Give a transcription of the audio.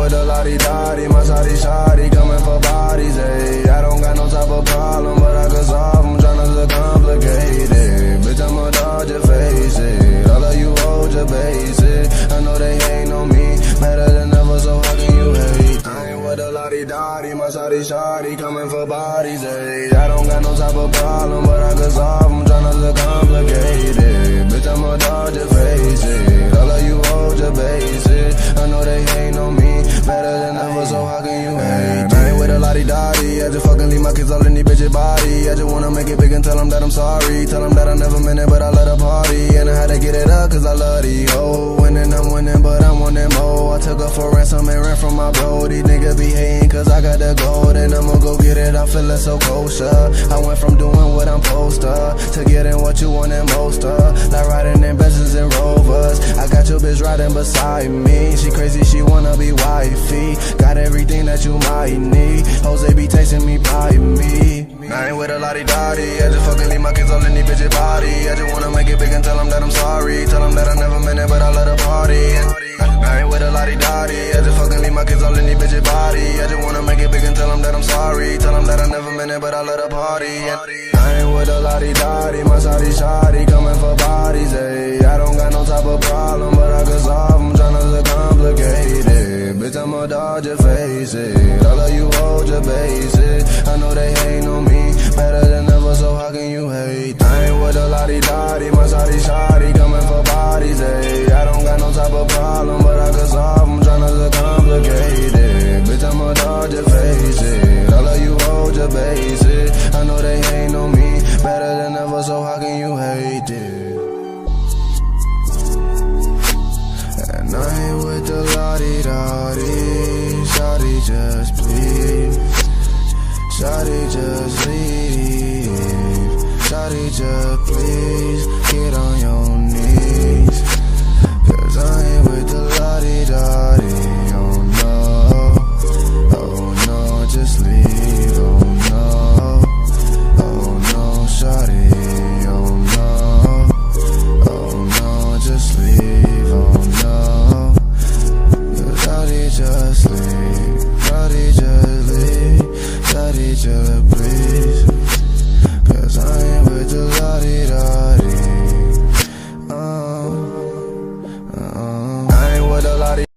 with a lottie-dottie, my shawty coming for bodies, ayy. I don't got no type of problem, but I can solve them, tryna to complicate it. Bitch, I'ma dodge your face, it. All of you hold your basic. I know they ain't on me, better than ever, so how can you hate? I ain't with a lottie-dottie, my shawty coming for bodies, ayy. I don't got no type of problem, but I can solve them, tryna to complicate it. Bitch, I'ma dodge your face, it. All of you hold your basic. I know they ain't on me, better than ever, so how can you hate? I ain't with a lottie-dottie, I just fucking leave my kids all in these bitches' body. I just wanna make it big and tell them that I'm sorry. Tell them that I never meant it, but I let her party. And I had to get it up, cause I love these hoes. Winning, I'm winning, but I'm wanting more. I took her for ransom and ran from my bro. These niggas be hating, cause I got the gold. And I'ma go get it, I'm feeling so kosher. I went from doing what I'm supposed to getting what you want and most of. Like riding in Benzes and Rovers. I got your bitch riding beside me. She crazy, she wanna be wifey. Got everything that you might need. Jose be tasting me by me. I ain't with a lottie-dottie, I just fucking leave my kids all in these bitches' body. I just wanna make it big and tell them that I'm sorry. Tell them that I never meant it, but I let her party. I ain't with a lottie-dottie, I just fucking leave my kids all in these bitches' body. I just wanna make it big and tell them that I'm sorry. Tell them that I never meant it, but I let her party. I ain't with a lottie-dottie, my shawty coming for bodies, ayy. I don't got no type of problem, but I can solve them, tryna to complicate it. Bitch, I'ma dodge your face, it. All of you hold your basic. I know they ain't on me, better than ever, so how can you hate? I ain't with a lottie-dottie, my shawty coming for bodies, ayy. I don't got no type of problem, but I can solve them, tryna to complicate it. Bitch, I'ma dodge your face, it. All of you hold your basic. I know they ain't on me, better than ever, so how can you hate it? And I ain't with the lottie-dottie, shawty just please, shawty just leave, shawty just please, get on your knees, cause I ain't with the lottie-dottie, oh no, just leave, oh no, shawty, oh no, just leave, oh no, shawty just leave, shawty just leave, shawty just please, cause I ain't with the lottie-dottie, I ain't with the lottie.